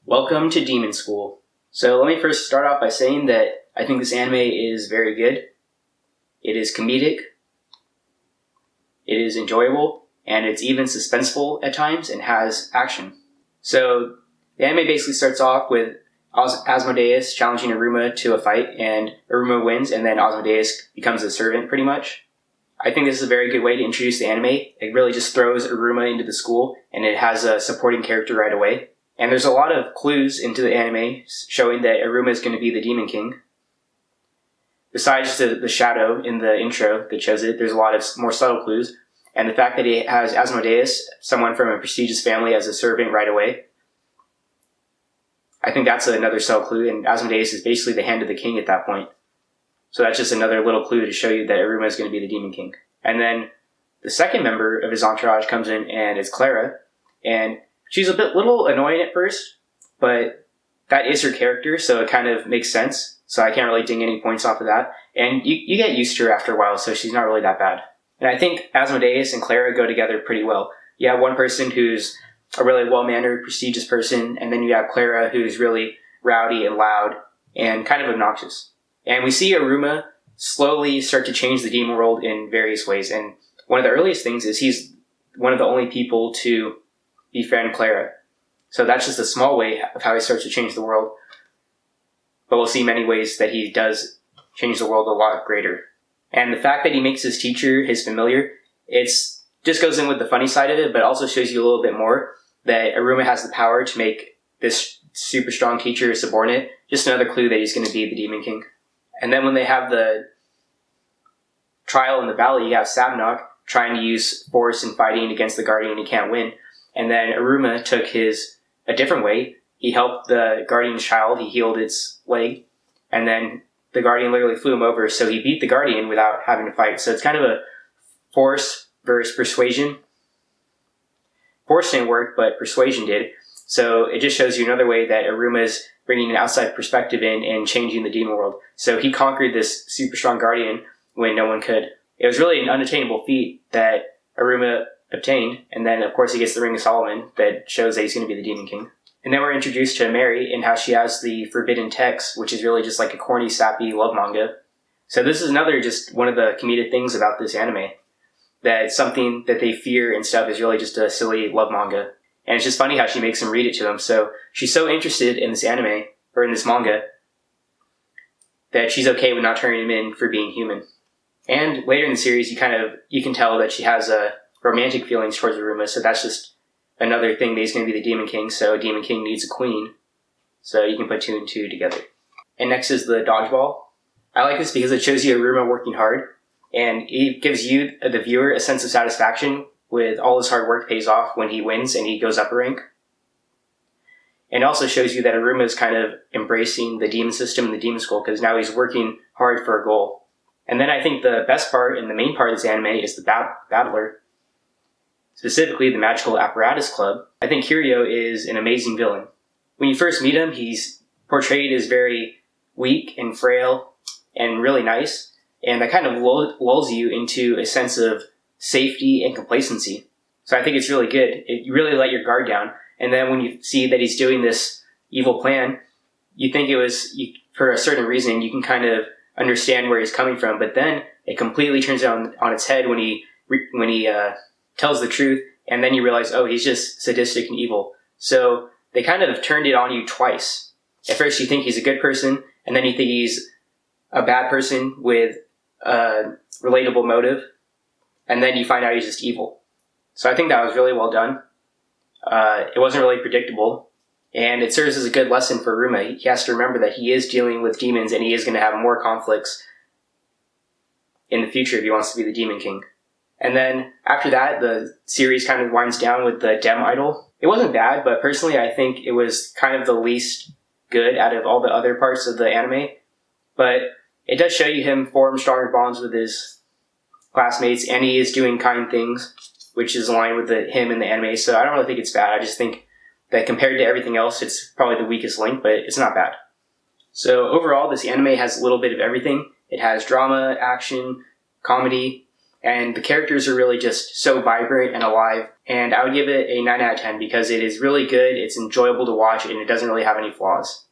Welcome to Demon School. So let me first start off by saying that I think this anime is very good. It is comedic, it is enjoyable, and it's even suspenseful at times and has action. So the anime basically starts off with Asmodeus challenging Iruma to a fight, and Iruma wins, and then Asmodeus becomes a servant pretty much. I think this is a very good way to introduce the anime. It really just throws Iruma into the school, and it has a supporting character right away. And there's a lot of clues into the anime showing that Iruma is going to be the Demon King. Besides the shadow in the intro that shows it, there's a lot of more subtle clues. And the fact that he has Asmodeus, someone from a prestigious family, as a servant right away, I think that's another subtle clue. And Asmodeus is basically the hand of the king at that point. So that's just another little clue to show you that Iruma is going to be the Demon King. And then the second member of his entourage comes in, and it's Clara. And she's a little annoying at first, but that is her character, so it kind of makes sense. So I can't really ding any points off of that. And you get used to her after a while, so she's not really that bad. And I think Asmodeus and Clara go together pretty well. You have one person who's a really well-mannered, prestigious person, and then you have Clara, who's really rowdy and loud and kind of obnoxious. And we see Iruma slowly start to change the demon world in various ways. And one of the earliest things is he's one of the only people to befriend Clara. So that's just a small way of how he starts to change the world. But we'll see many ways that he does change the world a lot greater. And the fact that he makes his teacher his familiar, it's just goes in with the funny side of it, but also shows you a little bit more that Iruma has the power to make this super strong teacher a subordinate. Just another clue that he's going to be the Demon King. And then when they have the trial in the valley, you have Sabnok trying to use force and fighting against the Guardian, and he can't win. And then Iruma took a different way. He helped the Guardian's child, he healed its leg, and then the Guardian literally flew him over, so he beat the Guardian without having to fight. So it's kind of a force versus persuasion. Force didn't work, but persuasion did. So it just shows you another way that Iruma is bringing an outside perspective in and changing the demon world. So he conquered this super strong Guardian when no one could. It was really an unattainable feat that Iruma obtained, and then of course he gets the Ring of Solomon that shows that he's going to be the Demon King. And then we're introduced to Mary and how she has the forbidden text, which is really just like a corny, sappy love manga. So this is another just one of the comedic things about this anime, that something that they fear and stuff is really just a silly love manga. And it's just funny how she makes him read it to him. So she's so interested in this anime, or in this manga, that she's okay with not turning him in for being human. And later in the series, you can tell that she has romantic feelings towards Iruma, so that's just another thing that he's going to be the Demon King, so a Demon King needs a queen. So you can put two and two together. And next is the dodgeball. I like this because it shows you Iruma working hard, and it gives you, the viewer, a sense of satisfaction with all his hard work pays off when he wins and he goes up a rank. And it also shows you that Iruma is kind of embracing the demon system and the demon school, because now he's working hard for a goal. And then I think the best part and the main part of this anime is the battler. Specifically, the Magical Apparatus Club. I think Kiryu is an amazing villain. When you first meet him, he's portrayed as very weak and frail and really nice, and that kind of lulls you into a sense of safety and complacency. So I think it's really good. You really let your guard down, and then when you see that he's doing this evil plan, you think it was for a certain reason. You can kind of understand where he's coming from, but then it completely turns it on its head when he tells the truth, and then you realize, oh, he's just sadistic and evil. So they kind of turned it on you twice. At first you think he's a good person, and then you think he's a bad person with a relatable motive, and then you find out he's just evil. So I think that was really well done. It wasn't really predictable, and it serves as a good lesson for Iruma. He has to remember that he is dealing with demons, and he is going to have more conflicts in the future if he wants to be the Demon King. And then after that, the series kind of winds down with the Dem Idol. It wasn't bad, but personally I think it was kind of the least good out of all the other parts of the anime. But it does show you him form stronger bonds with his classmates, and he is doing kind things, which is aligned with him in the anime. So I don't really think it's bad. I just think that compared to everything else, it's probably the weakest link, but it's not bad. So overall, this anime has a little bit of everything. It has drama, action, comedy, And the characters are really just so vibrant and alive. And I would give it a 9 out of 10 because it is really good, it's enjoyable to watch, and it doesn't really have any flaws.